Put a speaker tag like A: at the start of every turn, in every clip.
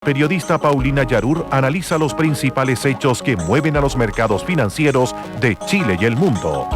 A: periodista Paulina Yarur analiza los principales hechos que mueven a los mercados financieros de Chile y el mundo.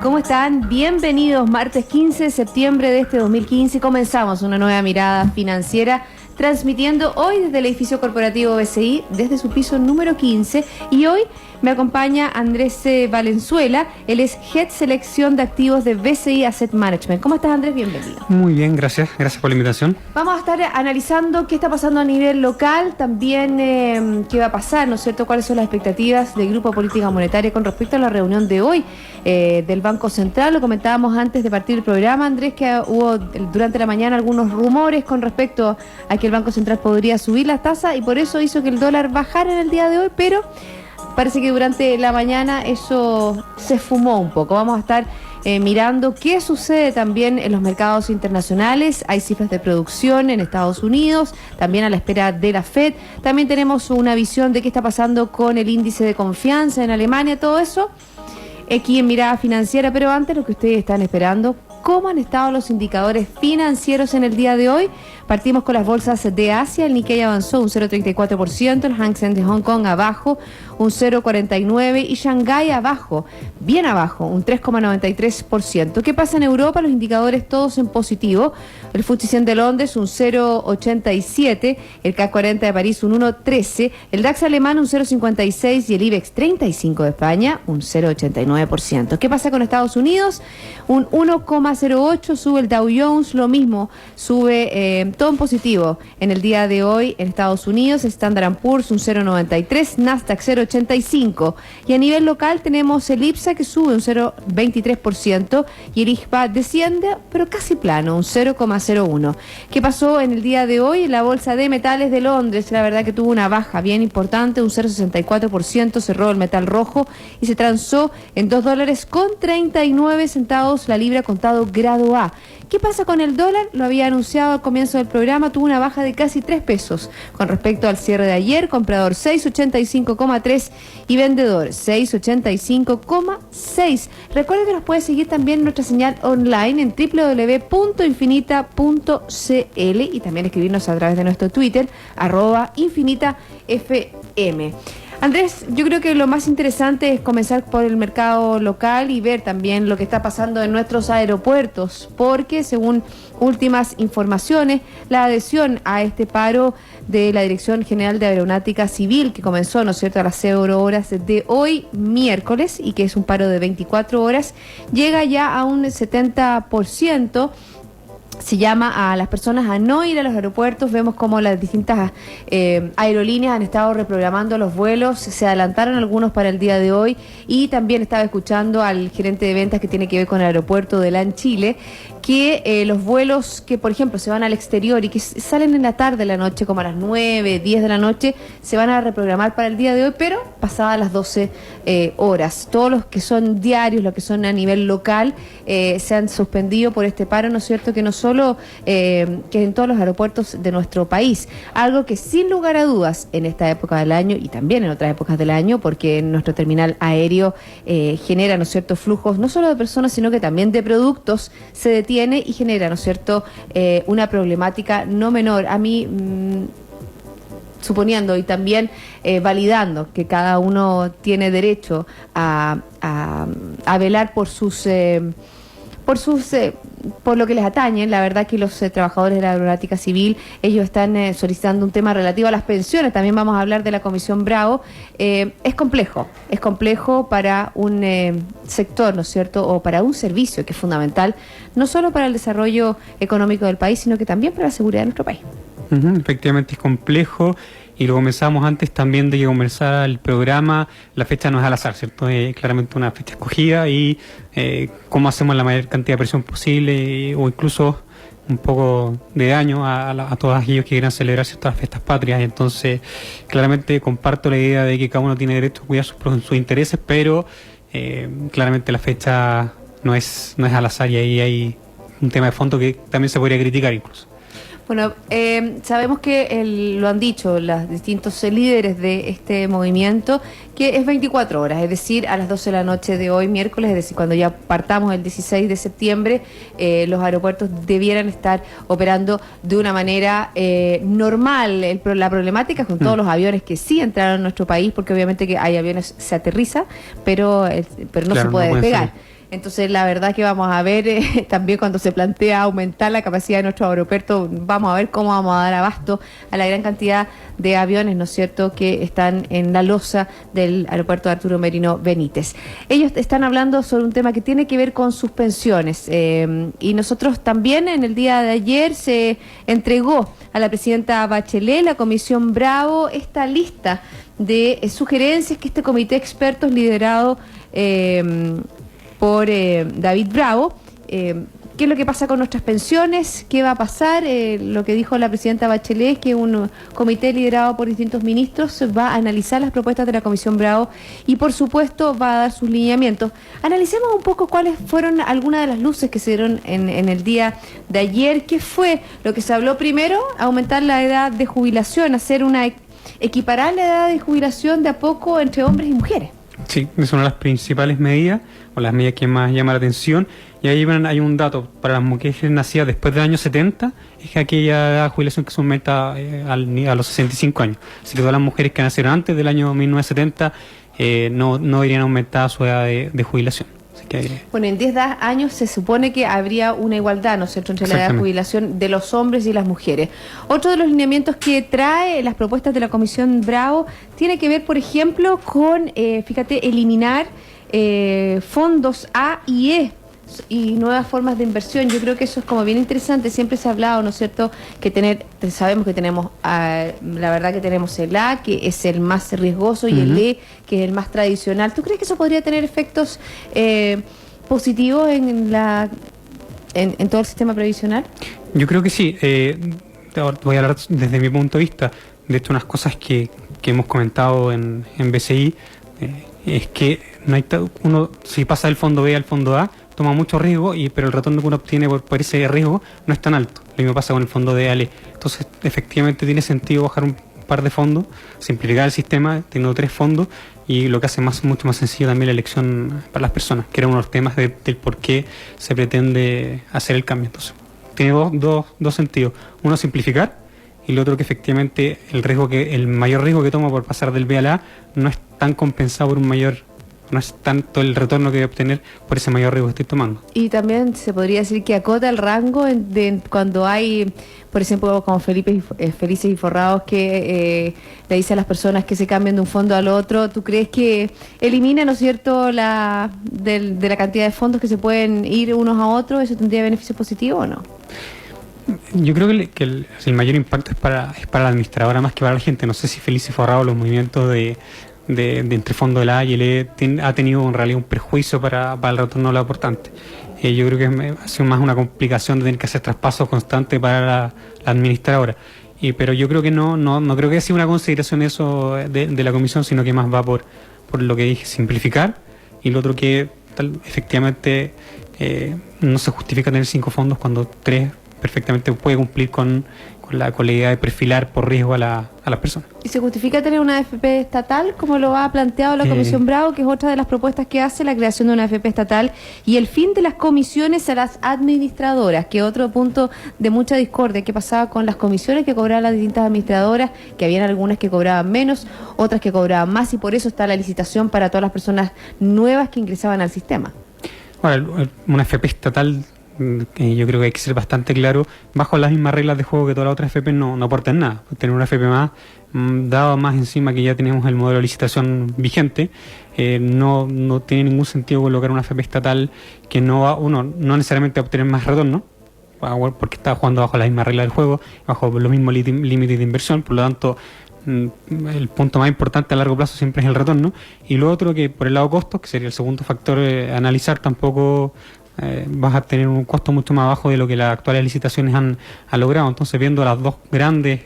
B: ¿Cómo están? Bienvenidos, martes 15 de septiembre de este 2015. Comenzamos una nueva mirada financiera, transmitiendo hoy desde el edificio corporativo BCI, desde su piso número 15. Y hoy me acompaña Andrés Valenzuela, él es Head Selección de Activos de BCI Asset Management. ¿Cómo estás, Andrés? Bienvenido.
C: Muy bien, gracias por la invitación.
B: Vamos a estar analizando qué está pasando a nivel local, también qué va a pasar, ¿no es cierto?, cuáles son las expectativas del Grupo de Política Monetaria con respecto a la reunión de hoy del Banco Central. Lo comentábamos antes de partir el programa, Andrés, que hubo durante la mañana algunos rumores con respecto a que el Banco Central podría subir las tasas y por eso hizo que el dólar bajara en el día de hoy, pero parece que durante la mañana eso se esfumó un poco. Vamos a estar mirando qué sucede también en los mercados internacionales. Hay cifras de producción en Estados Unidos, también a la espera de la FED. También tenemos una visión de qué está pasando con el índice de confianza en Alemania, todo eso aquí en Mirada Financiera. Pero antes, lo que ustedes están esperando, ¿cómo han estado los indicadores financieros en el día de hoy? Partimos con las bolsas de Asia. El Nikkei avanzó un 0,34%, el Hang Seng de Hong Kong abajo un 0,49% y Shanghái abajo, bien abajo, un 3,93%. ¿Qué pasa en Europa? Los indicadores todos en positivo. El FTSE 100 de Londres un 0,87%, el CAC 40 de París un 1,13%, el DAX alemán un 0,56% y el IBEX 35 de España un 0,89%. ¿Qué pasa con Estados Unidos? Un 1,08% sube el Dow Jones, lo mismo, sube todo en positivo en el día de hoy en Estados Unidos. Standard & Poor's un 0,93%, Nasdaq 0,85%. Y a nivel local tenemos el IPSA que sube un 0,23% y el IJPA desciende, pero casi plano, un 0,01%. ¿Qué pasó en el día de hoy? En la Bolsa de Metales de Londres, la verdad que tuvo una baja bien importante, un 0,64%, cerró el metal rojo y se transó en $2.39 la libra contado grado A. ¿Qué pasa con el dólar? Lo había anunciado al comienzo del programa, tuvo una baja de casi 3 pesos con respecto al cierre de ayer. Comprador 685,3 y vendedor 685,6. Recuerden que nos puede seguir también en nuestra señal online en www.infinita.cl y también escribirnos a través de nuestro Twitter, @infinitafm. Andrés, yo creo que lo más interesante es comenzar por el mercado local y ver también lo que está pasando en nuestros aeropuertos, porque según últimas informaciones, la adhesión a este paro de la Dirección General de Aeronáutica Civil, que comenzó, ¿no es cierto?, a las 0 horas de hoy, miércoles, y que es un paro de 24 horas, llega ya a un 70%. Se llama a las personas a no ir a los aeropuertos. Vemos como las distintas aerolíneas han estado reprogramando los vuelos, se adelantaron algunos para el día de hoy y también estaba escuchando al gerente de ventas que tiene que ver con el aeropuerto de LAN Chile, que los vuelos que, por ejemplo, se van al exterior y que salen en la tarde, la noche, como a las 9, 10 de la noche, se van a reprogramar para el día de hoy, pero pasadas las 12 horas. Todos los que son diarios, los que son a nivel local, se han suspendido por este paro, ¿no es cierto?, que no solo que en todos los aeropuertos de nuestro país. Algo que sin lugar a dudas en esta época del año y también en otras épocas del año, porque nuestro terminal aéreo genera, ¿no es cierto?, flujos no solo de personas, sino que también de productos, se detiene y genera, ¿no es cierto?, una problemática no menor. A mí, suponiendo y también validando que cada uno tiene derecho a velar por lo que les atañe, la verdad que los trabajadores de la aeronáutica civil, ellos están solicitando un tema relativo a las pensiones. También vamos a hablar de la Comisión Bravo. Es complejo para un sector, ¿no es cierto?, o para un servicio que es fundamental, no solo para el desarrollo económico del país, sino que también para la seguridad de nuestro país.
C: Efectivamente es complejo. Y lo comenzamos antes también de que comenzara el programa. La fecha no es al azar, ¿cierto? Es claramente una fecha escogida y cómo hacemos la mayor cantidad de presión posible o incluso un poco de daño a todos aquellos que quieran celebrar ciertas fiestas patrias. Entonces, claramente comparto la idea de que cada uno tiene derecho a cuidar sus intereses, pero claramente la fecha no es al azar y ahí hay un tema de fondo que también se podría criticar incluso.
B: Bueno, sabemos que lo han dicho los distintos líderes de este movimiento, que es 24 horas, es decir, a las 12 de la noche de hoy, miércoles, es decir, cuando ya partamos el 16 de septiembre, los aeropuertos debieran estar operando de una manera normal. La problemática es con todos los aviones que sí entraron a nuestro país, porque obviamente que hay aviones, se aterriza, pero no claro, se puede despegar. Entonces, la verdad que vamos a ver también cuando se plantea aumentar la capacidad de nuestro aeropuerto, vamos a ver cómo vamos a dar abasto a la gran cantidad de aviones, ¿no es cierto?, que están en la losa del aeropuerto de Arturo Merino Benítez. Ellos están hablando sobre un tema que tiene que ver con suspensiones y nosotros también en el día de ayer se entregó a la presidenta Bachelet, la Comisión Bravo, esta lista de sugerencias que este comité de expertos liderado por David Bravo, qué es lo que pasa con nuestras pensiones, qué va a pasar, lo que dijo la presidenta Bachelet es que un comité liderado por distintos ministros va a analizar las propuestas de la Comisión Bravo y por supuesto va a dar sus lineamientos. Analicemos un poco cuáles fueron algunas de las luces que se dieron en el día de ayer. ¿Qué fue lo que se habló primero? Aumentar la edad de jubilación, equiparar la edad de jubilación de a poco entre hombres y mujeres.
C: Sí, es una de las principales medidas, o las medidas que más llaman la atención, y ahí hay un dato, para las mujeres nacidas después del año 70, es que aquella edad de jubilación que se aumenta a los 65 años. Así que todas las mujeres que nacieron antes del año 1970 no irían aumentada su edad de jubilación. Así que,
B: bueno, en 10 años se supone que habría una igualdad, ¿no es cierto?, entre la edad de jubilación de los hombres y las mujeres. Otro de los lineamientos que trae las propuestas de la Comisión Bravo tiene que ver, por ejemplo, con, eliminar fondos A y E y nuevas formas de inversión. Yo creo que eso es como bien interesante. Siempre se ha hablado, ¿no es cierto?, que sabemos que tenemos, la verdad que tenemos el A, que es el más riesgoso, y el E, que es el más tradicional. ¿Tú crees que eso podría tener efectos positivos en todo el sistema previsional?
C: Yo creo que sí. Voy a hablar desde mi punto de vista. De hecho, unas cosas que hemos comentado en BCI es que uno, si pasa del fondo B al fondo A, toma mucho riesgo, pero el retorno que uno obtiene por ese riesgo no es tan alto. Lo mismo pasa con el fondo de ALE. Entonces, efectivamente tiene sentido bajar un par de fondos, simplificar el sistema, teniendo 3 fondos, y lo que hace mucho más sencillo también la elección para las personas, que era uno de los temas del por qué se pretende hacer el cambio. Entonces, tiene dos sentidos. Uno, simplificar, y el otro, que efectivamente el mayor riesgo que tomo por pasar del B al A no es tan compensado por no es tanto el retorno que voy a obtener por ese mayor riesgo que estoy tomando.
B: Y también se podría decir que acota el rango de cuando hay, por ejemplo, como Felices y Forrados, que le dice a las personas que se cambien de un fondo al otro. ¿Tú crees que elimina, ¿no es cierto?, de la cantidad de fondos que se pueden ir unos a otros? ¿Eso tendría beneficio positivo o no?
C: Yo creo que el mayor impacto es para la administradora más que para la gente. No sé si Felices y Forrados, los movimientos de entre fondo del A y el E ha tenido en realidad un perjuicio para el retorno de lo aportante. Yo creo que ha sido más una complicación de tener que hacer traspasos constantes para la administradora. Pero yo creo que no creo que sea una consideración eso de la comisión, sino que más va por lo que dije, simplificar, y lo otro que efectivamente no se justifica tener 5 fondos cuando 3 perfectamente puede cumplir con la idea de perfilar por riesgo a las personas. ¿Y se justifica tener una AFP estatal, como lo ha planteado la Comisión Bravo, que es otra de las propuestas que hace, la creación de una AFP estatal y el fin de las comisiones a las administradoras, que es otro punto de mucha discordia? ¿Qué pasaba con las comisiones que cobraban las distintas administradoras? Que habían algunas que cobraban menos, otras que cobraban más, y por eso está la licitación para todas las personas nuevas que ingresaban al sistema. Ahora, una AFP estatal, yo creo que hay que ser bastante claro, bajo las mismas reglas de juego que todas las otras FP, no aportan nada. Tener una FP más, dado más encima que ya tenemos el modelo de licitación vigente, no tiene ningún sentido colocar una FP estatal que no necesariamente va a obtener más retorno, porque está jugando bajo las mismas reglas del juego, bajo los mismos límites de inversión. Por lo tanto, el punto más importante a largo plazo siempre es el retorno. Y lo otro, que por el lado costos, que sería el segundo factor a analizar, tampoco vas a tener un costo mucho más bajo de lo que las actuales licitaciones han logrado. Entonces, viendo las dos grandes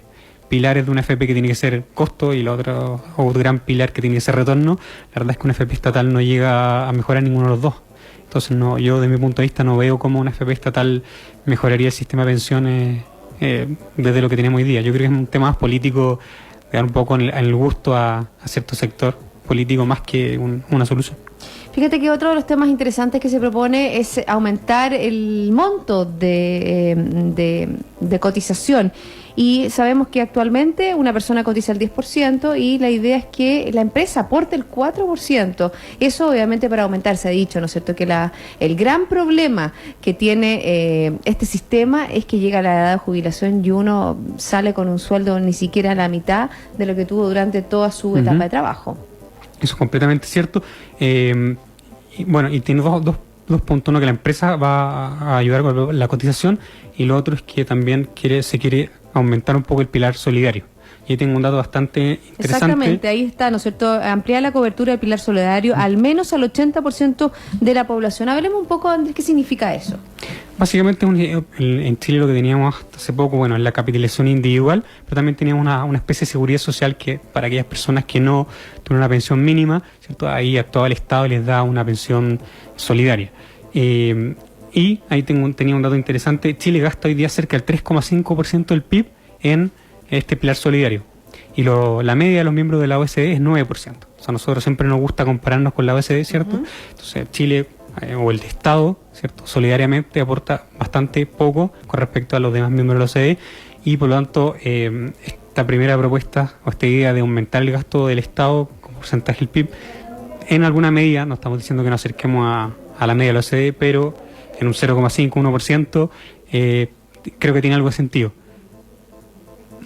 C: pilares de una FP, que tiene que ser costo, y el otro gran pilar que tiene que ser retorno, la verdad es que una FP estatal no llega a mejorar ninguno de los dos. Entonces, yo, de mi punto de vista, no veo cómo una FP estatal mejoraría el sistema de pensiones desde lo que tenemos hoy día. Yo creo que es un tema más político, de dar un poco en el gusto a cierto sector político más que una solución.
B: Fíjate que otro de los temas interesantes que se propone es aumentar el monto de cotización. Y sabemos que actualmente una persona cotiza el 10% y la idea es que la empresa aporte el 4%. Eso obviamente para aumentar, se ha dicho, ¿no es cierto?, que el gran problema que tiene este sistema es que llega a la edad de jubilación y uno sale con un sueldo ni siquiera a la mitad de lo que tuvo durante toda su etapa de trabajo.
C: Eso es completamente cierto. Y tiene dos puntos. Uno, que la empresa va a ayudar con la cotización, y lo otro es que también se quiere aumentar un poco el pilar solidario. Y ahí tengo un dato bastante interesante.
B: Exactamente, ahí está, ¿no es cierto? Ampliar la cobertura del pilar solidario al menos al 80% de la población. Hablemos un poco, Andrés, ¿qué significa eso?
C: Básicamente en Chile lo que teníamos hasta hace poco, es la capitalización individual, pero también teníamos una especie de seguridad social que para aquellas personas que no tuvieron una pensión mínima, ¿cierto?, ahí actuaba el Estado y les da una pensión solidaria. Y ahí tenía un dato interesante. Chile gasta hoy día cerca del 3,5% del PIB en este pilar solidario. Y la media de los miembros de la OECD es 9%. O sea, nosotros siempre nos gusta compararnos con la OECD, ¿cierto? Entonces, Chile, o el Estado, ¿cierto?, solidariamente aporta bastante poco con respecto a los demás miembros de la OCDE, y por lo tanto esta primera propuesta o esta idea de aumentar el gasto del Estado como porcentaje del PIB, en alguna medida, no estamos diciendo que nos acerquemos a la media de la OCDE, pero en un 0,5, 1%, creo que tiene algo de sentido.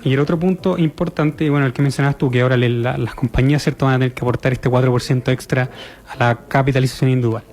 C: Y el otro punto importante, el que mencionabas tú, que ahora las compañías, ¿cierto?, van a tener que aportar este 4% extra a la capitalización individual.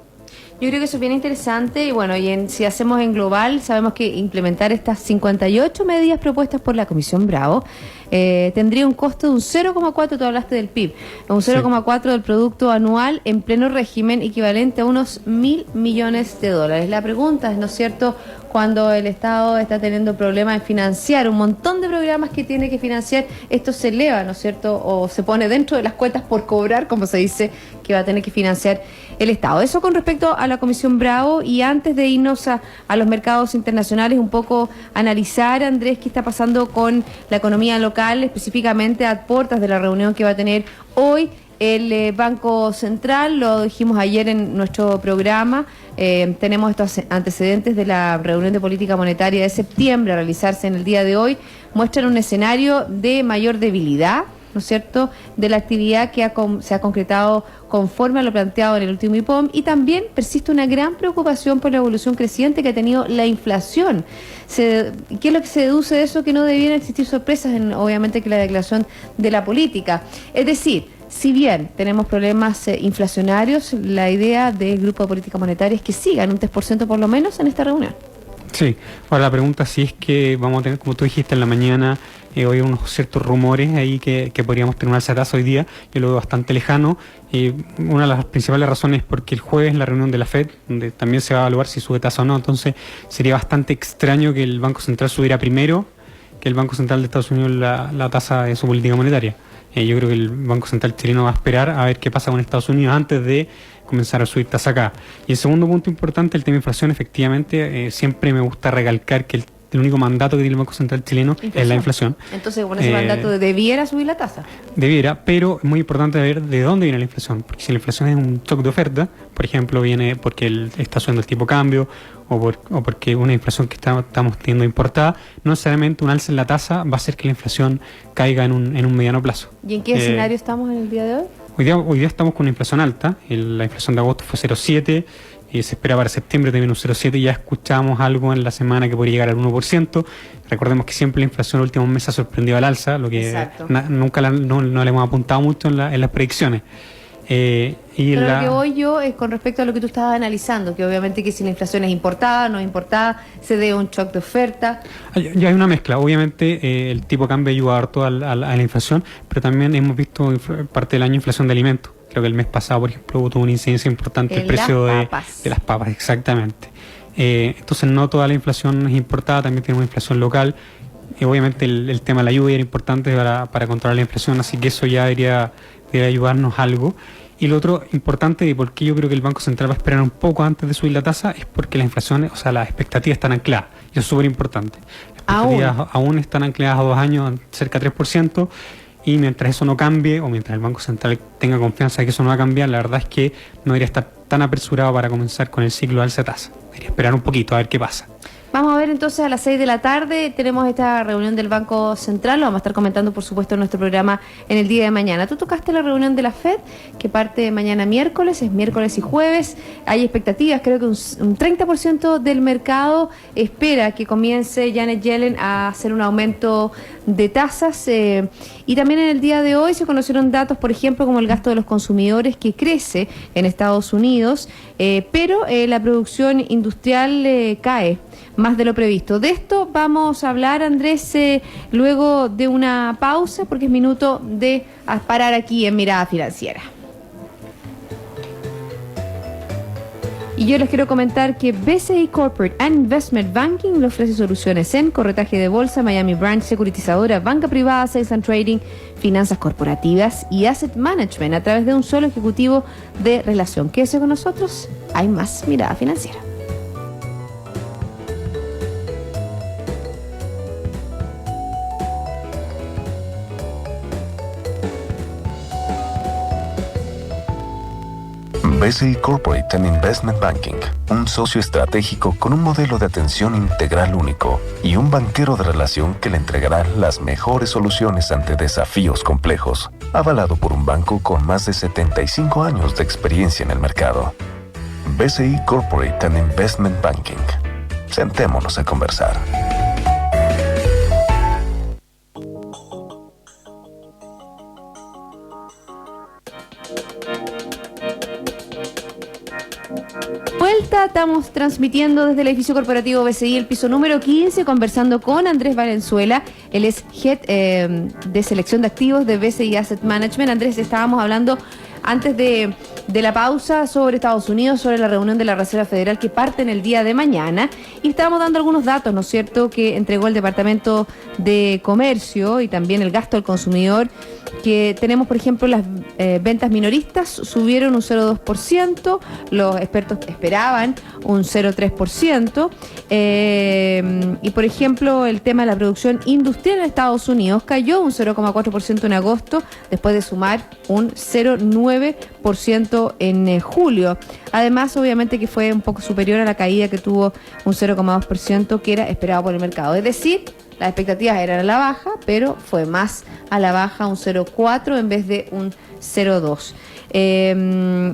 B: Yo creo que eso es bien interesante y si hacemos en global, sabemos que implementar estas 58 medidas propuestas por la Comisión Bravo tendría un costo de un 0,4, tú hablaste del PIB, un 0,4 del Producto Anual en pleno régimen, equivalente a unos 1.000 millones de dólares. La pregunta es, ¿no es cierto?, cuando el Estado está teniendo problemas en financiar un montón de programas que tiene que financiar, esto se eleva, ¿no es cierto?, o se pone dentro de las cuentas por cobrar, como se dice, que va a tener que financiar el Estado. Eso con respecto a la Comisión Bravo. Y antes de irnos a los mercados internacionales, un poco analizar, Andrés, qué está pasando con la economía local, específicamente a puertas de la reunión que va a tener hoy el Banco Central. Lo dijimos ayer en nuestro programa. Tenemos estos antecedentes de la reunión de política monetaria de septiembre a realizarse en el día de hoy. Muestran un escenario de mayor debilidad, ¿no es cierto?, de la actividad que se ha concretado conforme a lo planteado en el último IPOM, y también persiste una gran preocupación por la evolución creciente que ha tenido la inflación. ¿Qué es lo que se deduce de eso? Que no debieran existir sorpresas obviamente, que la declaración de la política. Es decir, si bien tenemos problemas inflacionarios, la idea del Grupo de Política Monetaria es que sigan un 3% por lo menos en esta reunión. Sí,
C: ahora la pregunta sí es que vamos a tener, como tú dijiste en la mañana, hoy unos ciertos rumores ahí que podríamos tener una alza de tasa hoy día. Yo lo veo bastante lejano. Una de las principales razones es porque el jueves, en la reunión de la FED, donde también se va a evaluar si sube tasa o no, entonces sería bastante extraño que el Banco Central subiera primero que el Banco Central de Estados Unidos la tasa de su política monetaria. Yo creo que el Banco Central chileno va a esperar a ver qué pasa con Estados Unidos antes de comenzar a subir tasa acá. Y el segundo punto importante, el tema de inflación. Efectivamente, siempre me gusta recalcar que el único mandato que tiene el Banco Central chileno es la inflación.
B: Entonces, con ese mandato debiera subir la tasa.
C: Debiera, pero es muy importante ver de dónde viene la inflación, porque si la inflación es un shock de oferta, por ejemplo, viene porque está subiendo el tipo de cambio o porque una inflación que estamos teniendo importada, no necesariamente un alza en la tasa va a hacer que la inflación caiga en un mediano plazo.
B: ¿Y en qué escenario estamos en el día de hoy?
C: Hoy día estamos con una inflación alta. La inflación de agosto fue 0,7%. Se espera para septiembre también un 0,7%. Ya escuchamos algo en la semana que podría llegar al 1%. Recordemos que siempre la inflación en los últimos meses ha sorprendido al alza, lo que nunca no le hemos apuntado mucho en las predicciones.
B: Pero lo que voy yo es con respecto a lo que tú estabas analizando, que obviamente que si la inflación es importada, no es importada, se debe a un shock de oferta.
C: Ya hay una mezcla. Obviamente el tipo de cambio ayuda harto a la inflación, pero también hemos visto parte del año inflación de alimentos. Creo que el mes pasado, por ejemplo, tuvo una incidencia importante el precio de las papas, exactamente. Entonces no toda la inflación es importada, también tenemos inflación local. Obviamente el tema de la lluvia era importante para controlar la inflación, así que eso ya debería ayudarnos algo. Y lo otro importante, y por qué yo creo que el Banco Central va a esperar un poco antes de subir la tasa, es porque la inflación, o sea, las expectativas están ancladas. Y eso es súper importante. Las expectativas aún están ancladas a 2 años, cerca de 3%, y mientras eso no cambie, o mientras el Banco Central tenga confianza de que eso no va a cambiar, la verdad es que no debería estar tan apresurado para comenzar con el ciclo de alza de tasa. Debería esperar un poquito a ver qué pasa.
B: Vamos a ver entonces a las 6 de la tarde, tenemos esta reunión del Banco Central, lo vamos a estar comentando por supuesto en nuestro programa en el día de mañana. Tú tocaste la reunión de la FED, que parte mañana miércoles, es miércoles y jueves, hay expectativas, creo que un 30% del mercado espera que comience Janet Yellen a hacer un aumento de tasas, y también en el día de hoy se conocieron datos, por ejemplo, como el gasto de los consumidores que crece en Estados Unidos, pero la producción industrial cae más de lo previsto. De esto vamos a hablar, Andrés, luego de una pausa, porque es minuto de parar aquí en Mirada Financiera. Y yo les quiero comentar que BCI Corporate and Investment Banking le ofrece soluciones en corretaje de bolsa, Miami Branch, securitizadora, banca privada, sales and trading, finanzas corporativas y asset management a través de un solo ejecutivo de relación. Quédese con nosotros, hay más Mirada Financiera.
D: BCI Corporate and Investment Banking, un socio estratégico con un modelo de atención integral único y un banquero de relación que le entregará las mejores soluciones ante desafíos complejos, avalado por un banco con más de 75 años de experiencia en el mercado. BCI Corporate and Investment Banking. Sentémonos a conversar.
B: Estamos transmitiendo desde el edificio corporativo BCI, el piso número 15, conversando con Andrés Valenzuela. Él es Head de Selección de Activos de BCI Asset Management. Andrés, estábamos hablando antes de la pausa sobre Estados Unidos, sobre la reunión de la Reserva Federal que parte en el día de mañana, y estábamos dando algunos datos, ¿no es cierto?, que entregó el Departamento de Comercio y también el gasto al consumidor, que tenemos, por ejemplo, las ventas minoristas subieron un 0,2%, los expertos esperaban un 0,3%, y por ejemplo el tema de la producción industrial en Estados Unidos cayó un 0,4% en agosto, después de sumar un 0,9% en julio. Además, obviamente que fue un poco superior a la caída que tuvo un 0,2% que era esperado por el mercado. Es decir, las expectativas eran a la baja, pero fue más a la baja, un 0,4 en vez de un 0,2.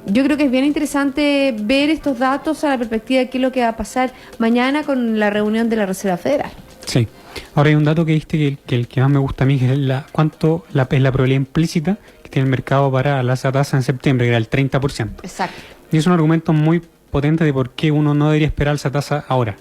B: Yo creo que es bien interesante ver estos datos a la perspectiva de qué es lo que va a pasar mañana con la reunión de la Reserva Federal.
C: Sí. Ahora hay un dato que diste que el que más me gusta a mí, que es cuánto es la probabilidad implícita que tiene el mercado para la tasa en septiembre, que era el 30%.
B: Exacto.
C: Y es un argumento muy potente de por qué uno no debería esperar esa tasa ahora,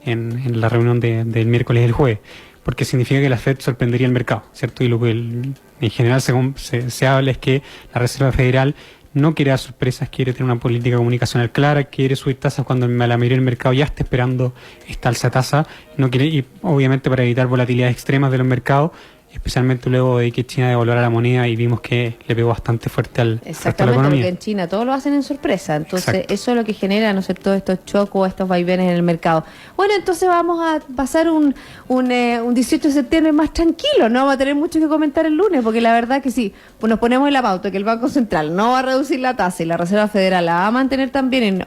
C: en la reunión del miércoles y el jueves, porque significa que la Fed sorprendería el mercado, ¿cierto? Y lo que en general se habla es que la Reserva Federal no quiere dar sorpresas, quiere tener una política comunicacional clara, quiere subir tasas cuando la mayoría del mercado ya está esperando esta alza tasa, no quiere, y obviamente para evitar volatilidades extremas de los mercados, especialmente luego de que China devaluara la moneda y vimos que le pegó bastante fuerte al resto de la
B: Exactamente,
C: economía.
B: porque en China todos lo hacen en sorpresa, entonces
C: Exacto.
B: eso es lo que genera, no sé, todos estos chocos, estos vaivenes en el mercado. Bueno, entonces vamos a pasar un 18 de septiembre más tranquilo, no vamos a tener mucho que comentar el lunes, porque la verdad que sí, pues nos ponemos en la pauta que el Banco Central no va a reducir la tasa y la Reserva Federal la va a mantener también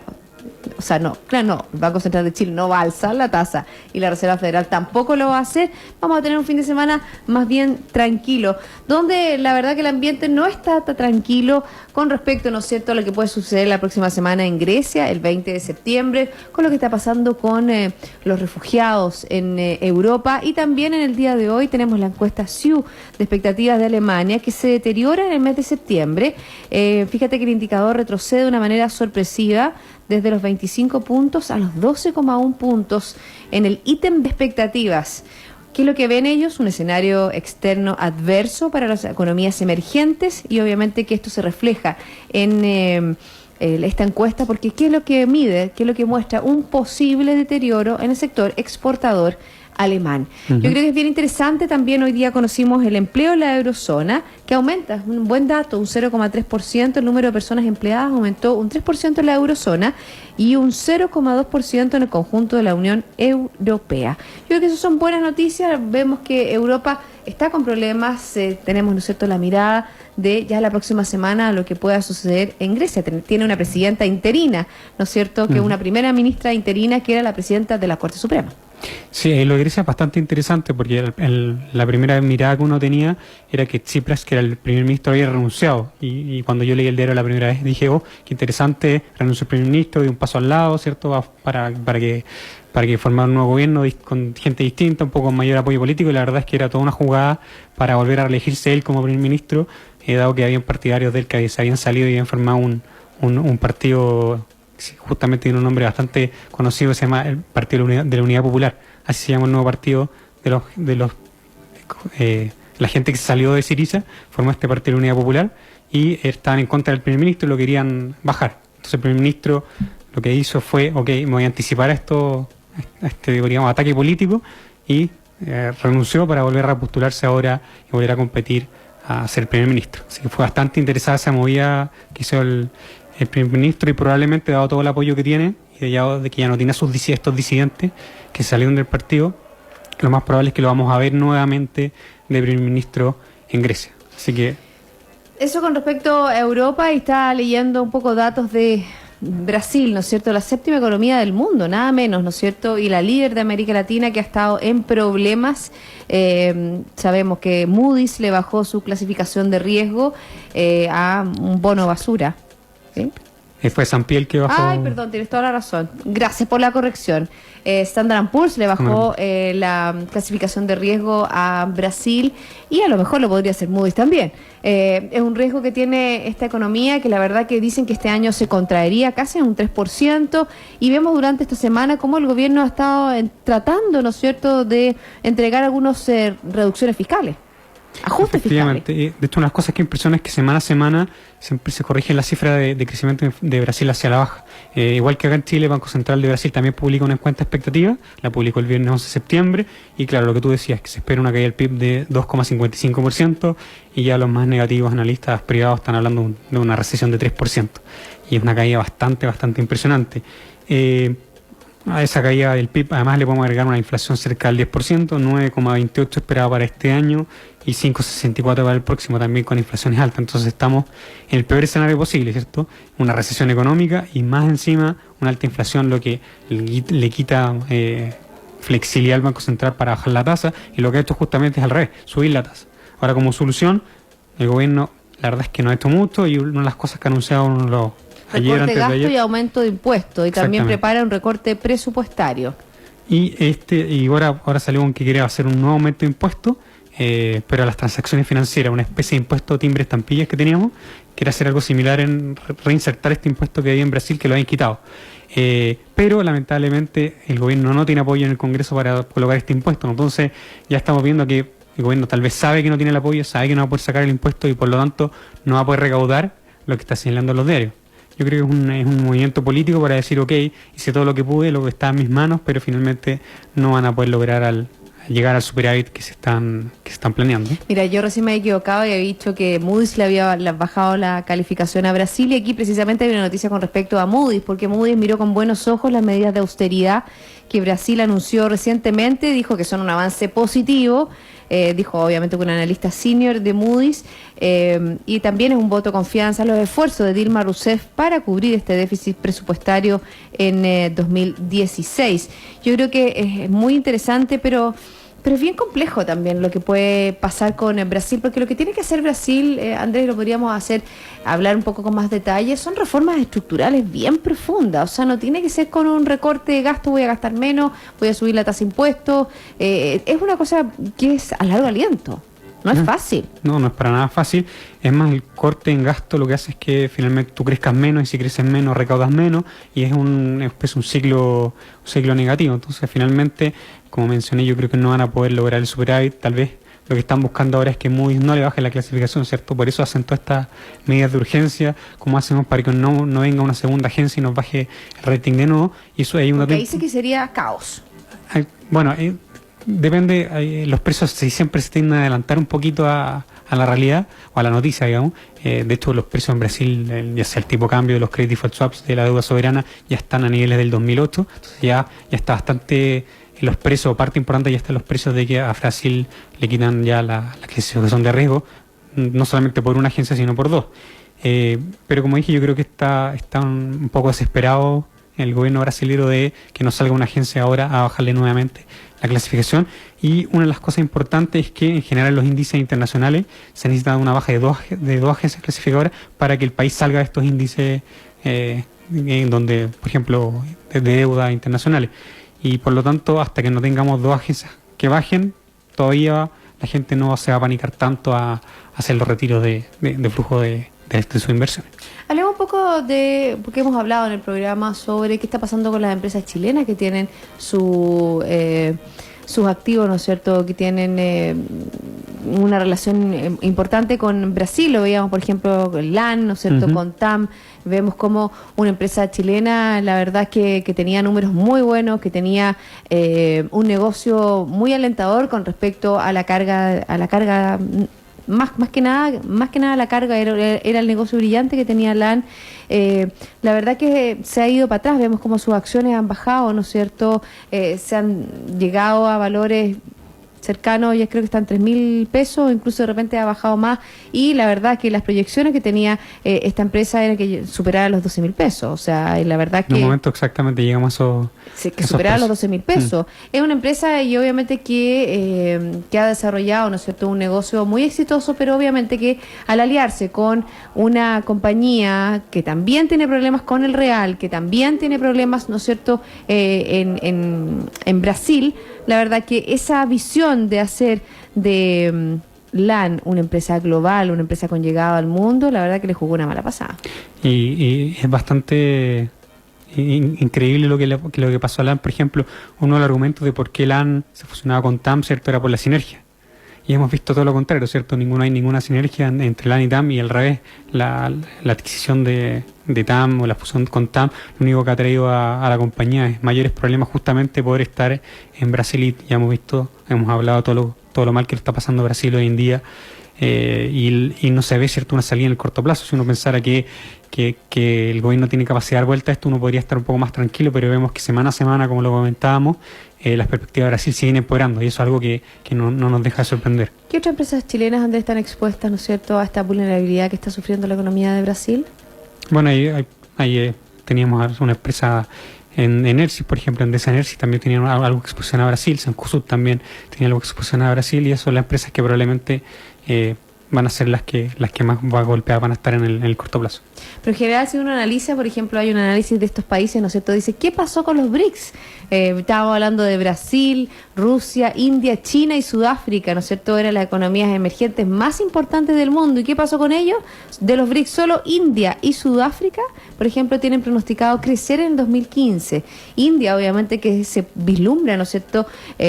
B: o sea, no, claro, no, el Banco Central de Chile no va a alzar la tasa y la Reserva Federal tampoco lo va a hacer. Vamos a tener un fin de semana más bien tranquilo, donde la verdad que el ambiente no está tan tranquilo con respecto, ¿no es cierto?, a lo que puede suceder la próxima semana en Grecia, el 20 de septiembre, con lo que está pasando con los refugiados en Europa, y también en el día de hoy tenemos la encuesta SIU de expectativas de Alemania, que se deteriora en el mes de septiembre. Fíjate que el indicador retrocede de una manera sorpresiva, desde los 25 puntos a los 12,1 puntos en el ítem de expectativas. ¿Qué es lo que ven ellos? Un escenario externo adverso para las economías emergentes, y obviamente que esto se refleja en esta encuesta, porque ¿qué es lo que mide? ¿Qué es lo que muestra? Un posible deterioro en el sector exportador alemán. Yo creo que es bien interesante. También hoy día conocimos el empleo en la eurozona, que aumenta, es un buen dato, un 0,3%. El número de personas empleadas aumentó un 3% en la eurozona y un 0,2% en el conjunto de la Unión Europea. Yo creo que esas son buenas noticias. Vemos que Europa está con problemas. Tenemos, ¿no es cierto?, la mirada de ya la próxima semana lo que pueda suceder en Grecia. Tiene una presidenta interina, ¿no es cierto?, que una primera ministra interina que era la presidenta de la Corte Suprema.
C: Sí, lo de Grecia es bastante interesante porque la primera mirada que uno tenía era que Tsipras, que era el primer ministro, había renunciado. Y cuando yo leí el diario la primera vez dije, oh, qué interesante, renunció el primer ministro, dio un paso al lado, ¿cierto?, para que formara un nuevo gobierno con gente distinta, un poco mayor apoyo político. Y la verdad es que era toda una jugada para volver a elegirse él como primer ministro, dado que habían partidarios de él que se habían salido y habían formado un partido. Justamente tiene un nombre bastante conocido, se llama el Partido de la Unidad Popular. Así se llama el nuevo partido la gente que se salió de Syriza formó este Partido de la Unidad Popular y estaban en contra del primer ministro y lo querían bajar. Entonces el primer ministro lo que hizo fue, me voy a anticipar a este digamos, ataque político y renunció para volver a postularse ahora y volver a competir a ser primer ministro. Así que fue bastante interesada esa movida que hizo el primer ministro y probablemente, dado todo el apoyo que tiene y de que ya no tiene a estos disidentes que salieron del partido, lo más probable es que lo vamos a ver nuevamente de primer ministro en Grecia. Así que
B: eso con respecto a Europa, y está leyendo un poco datos de Brasil, ¿no es cierto? La séptima economía del mundo, nada menos, ¿no es cierto? Y la líder de América Latina que ha estado en problemas. Sabemos que Moody's le bajó su clasificación de riesgo a un bono basura. ¿Sí?
C: Fue Sampiel que bajó.
B: Ay, perdón, tienes toda la razón. Gracias por la corrección. Standard & Poor's le bajó la clasificación de riesgo a Brasil y a lo mejor lo podría hacer Moody's también. Es un riesgo que tiene esta economía que la verdad que dicen que este año se contraería casi en un 3% y vemos durante esta semana cómo el gobierno ha estado tratando, ¿no es cierto?, de entregar algunas reducciones fiscales. Ajustes fiscales.
C: De hecho, una de las cosas que impresiona es que semana a semana se corrige la cifra de crecimiento de Brasil hacia la baja. Igual que acá en Chile, Banco Central de Brasil también publica una encuesta expectativa, la publicó el viernes 11 de septiembre, y claro, lo que tú decías, que se espera una caída del PIB de 2,55%, y ya los más negativos analistas privados están hablando de una recesión de 3%, y es una caída bastante impresionante. A esa caída del PIB además le podemos agregar una inflación cerca del 10%, 9,28 esperada para este año y 5,64 para el próximo, también con inflaciones altas. Entonces estamos en el peor escenario posible, ¿cierto? Una recesión económica y más encima una alta inflación, lo que le quita flexibilidad al Banco Central para bajar la tasa, y lo que ha hecho justamente es al revés, subir la tasa. Ahora, como solución, el gobierno la verdad es que no ha hecho mucho, y una de las cosas que ha anunciado
B: recorte de gasto y aumento de impuestos, y también prepara un recorte presupuestario.
C: Y ahora salió un que quiere hacer un nuevo aumento de impuestos, pero a las transacciones financieras, una especie de impuesto de timbre estampillas que teníamos, quiere hacer algo similar en reinsertar este impuesto que había en Brasil, que lo habían quitado. Pero lamentablemente el gobierno no tiene apoyo en el Congreso para colocar este impuesto, entonces ya estamos viendo que el gobierno tal vez sabe que no tiene el apoyo, sabe que no va a poder sacar el impuesto y por lo tanto no va a poder recaudar lo que está señalando los diarios. Yo creo que es un movimiento político para decir, hice todo lo que pude, lo que está en mis manos, pero finalmente no van a poder lograr llegar al superávit que se están planeando.
B: Mira, yo recién me he equivocado y había dicho que Moody's le había bajado la calificación a Brasil, y aquí precisamente hay una noticia con respecto a Moody's, porque Moody's miró con buenos ojos las medidas de austeridad que Brasil anunció recientemente, dijo que son un avance positivo, dijo obviamente que un analista senior de Moody's, y también es un voto de confianza en los esfuerzos de Dilma Rousseff para cubrir este déficit presupuestario en 2016. Yo creo que es muy interesante, pero es bien complejo también lo que puede pasar con Brasil, porque lo que tiene que hacer Brasil, Andrés, lo podríamos hablar un poco con más detalle, son reformas estructurales bien profundas. O sea, no tiene que ser con un recorte de gasto, voy a gastar menos, voy a subir la tasa de impuestos. Es una cosa que es a largo aliento. No es fácil. No es para nada fácil. Es más, el corte en gasto lo que hace es que finalmente tú crezcas menos, y si creces menos, recaudas menos, y es un ciclo negativo. Entonces, finalmente, como mencioné, yo creo que no van a poder lograr el superávit. Tal vez lo que están buscando ahora es que Moody's no le baje la clasificación, ¿cierto? Por eso hacen todas estas medidas de urgencia, como hacemos para que no venga una segunda agencia y nos baje el rating de nuevo. Y eso hay un dato. Dice que sería caos.
C: Bueno, depende, los precios siempre se tienden a adelantar un poquito a la realidad o a la noticia, digamos. De hecho, los precios en Brasil, ya sea el tipo de cambio de los credit default swaps de la deuda soberana, ya están a niveles del 2008. Entonces ya está bastante, los precios, parte importante ya están los precios de que a Brasil le quitan ya la clasificación de riesgo, no solamente por una agencia, sino por dos. Pero como dije, yo creo que está un poco desesperado el gobierno brasileño de que no salga una agencia ahora a bajarle nuevamente la clasificación. Y una de las cosas importantes es que en general los índices internacionales se necesita una baja de dos agencias clasificadoras para que el país salga de estos índices en donde, por ejemplo, de deuda internacionales. Y por lo tanto, hasta que no tengamos dos agencias que bajen, todavía la gente no se va a panicar tanto a hacer los retiros de flujo de sus inversiones.
B: Hablemos un poco porque hemos hablado en el programa sobre qué está pasando con las empresas chilenas que tienen sus activos, ¿no es cierto?, que tienen una relación importante con Brasil. Lo veíamos, por ejemplo, con LAN, ¿no es cierto?, con TAM. Vemos como una empresa chilena, la verdad es que tenía números muy buenos, que tenía un negocio muy alentador con respecto a la carga. Más que nada la carga era el negocio brillante que tenía LAN. La verdad que se ha ido para atrás, vemos como sus acciones han bajado, ¿no es cierto? Se han llegado a valores cercanos, ya creo que están 3.000 pesos, incluso de repente ha bajado más, y la verdad que las proyecciones que tenía esta empresa era que superara los 12.000 pesos, o sea, la verdad que...
C: En un momento exactamente llegamos a esos...
B: Sí, que superara los 12.000 pesos. Es una empresa y obviamente que ha desarrollado, ¿no es cierto?, un negocio muy exitoso, pero obviamente que al aliarse con una compañía que también tiene problemas con el real, que también tiene problemas, ¿no es cierto?, en Brasil, la verdad que esa visión de hacer de LAN una empresa global, una empresa con llegada al mundo, la verdad que le jugó una mala pasada.
C: Y es bastante increíble lo que pasó a LAN. Por ejemplo, uno de los argumentos de por qué LAN se fusionaba con TAM, ¿cierto?, era por la sinergia. Y hemos visto todo lo contrario, ¿cierto? No hay ninguna sinergia entre LAN y TAM, y al revés, la adquisición de TAM o la fusión con TAM, lo único que ha traído a la compañía es mayores problemas, justamente por estar en Brasil. Y ya hemos hablado todo lo mal que está pasando Brasil hoy en día, y no se ve, ¿cierto?, una salida en el corto plazo. Si uno pensara que el gobierno tiene capacidad de dar vuelta a esto, uno podría estar un poco más tranquilo, pero vemos que semana a semana, como lo comentábamos, las perspectivas de Brasil siguen empeorando, y eso es algo que no nos deja de sorprender.
B: ¿Qué otras empresas chilenas, Andrés, están expuestas, ¿no es cierto?, a esta vulnerabilidad que está sufriendo la economía de Brasil?
C: Bueno, ahí teníamos una empresa en Enersis, por ejemplo, Endesa Enersis también tenía algo que exposición a Brasil, Cencosud también tenía algo que exposición a Brasil, y esas son las empresas que probablemente van a ser las que más golpeadas van a estar en el corto plazo.
B: Pero en general, si uno analiza, por ejemplo, hay un análisis de estos países, ¿no es cierto?, dice, ¿qué pasó con los BRICS? Estábamos hablando de Brasil, Rusia, India, China y Sudáfrica, ¿no es cierto?, eran las economías emergentes más importantes del mundo. ¿Y qué pasó con ellos? De los BRICS, solo India y Sudáfrica, por ejemplo, tienen pronosticado crecer en el 2015. India, obviamente, que se vislumbra, ¿no es cierto?,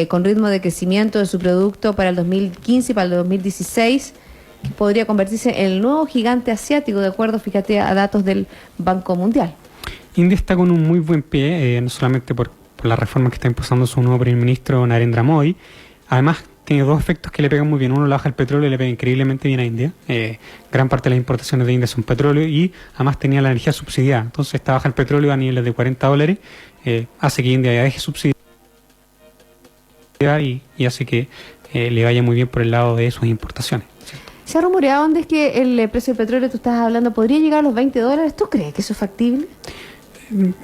B: con ritmo de crecimiento de su producto para el 2015 y para el 2016, que podría convertirse en el nuevo gigante asiático, de acuerdo, fíjate, a datos del Banco Mundial.
C: India está con un muy buen pie, no solamente por la reforma que está impulsando su nuevo primer ministro Narendra Modi. Además, tiene dos efectos que le pegan muy bien. Uno, la baja el petróleo, y le pega increíblemente bien a India. Gran parte de las importaciones de India son petróleo, y además tenía la energía subsidiada. Entonces, esta baja el petróleo a niveles de $40 hace que India ya deje subsidiar y hace que le vaya muy bien por el lado de sus importaciones.
B: Se ha rumoreado, ¿dónde es que el precio del petróleo, tú estás hablando, podría llegar a los $20? ¿Tú crees que eso es factible?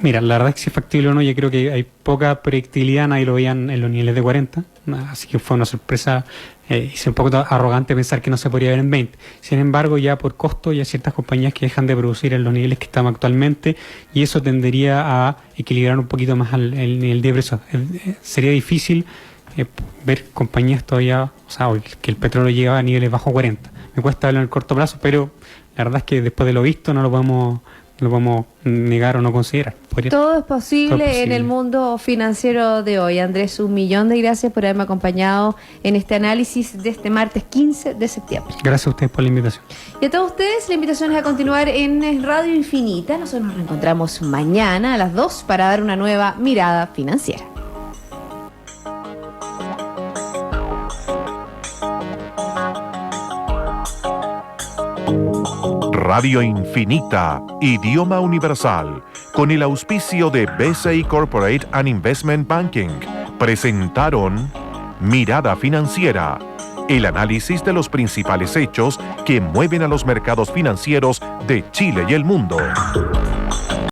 C: Mira, la verdad es que si es factible o no, yo creo que hay poca predictibilidad, nadie lo veían en los niveles de 40, así que fue una sorpresa, hice un poco arrogante pensar que no se podría ver en 20. Sin embargo, ya por costo, ya hay ciertas compañías que dejan de producir en los niveles que estamos actualmente, y eso tendería a equilibrar un poquito más el nivel de precio. Sería difícil ver compañías todavía, o sea, que el petróleo llega a niveles bajo 40. Me cuesta verlo en el corto plazo, pero la verdad es que después de lo visto no lo podemos negar o no considerar.
B: Todo es posible en el mundo financiero de hoy. Andrés, 1.000.000 de gracias por haberme acompañado en este análisis de este martes 15 de septiembre.
C: Gracias a ustedes por la invitación.
B: Y a todos ustedes, la invitación es a continuar en Radio Infinita. Nosotros nos reencontramos mañana a las 2 para dar una nueva mirada financiera.
A: Radio Infinita, idioma universal, con el auspicio de BCI Corporate and Investment Banking, presentaron Mirada Financiera, el análisis de los principales hechos que mueven a los mercados financieros de Chile y el mundo.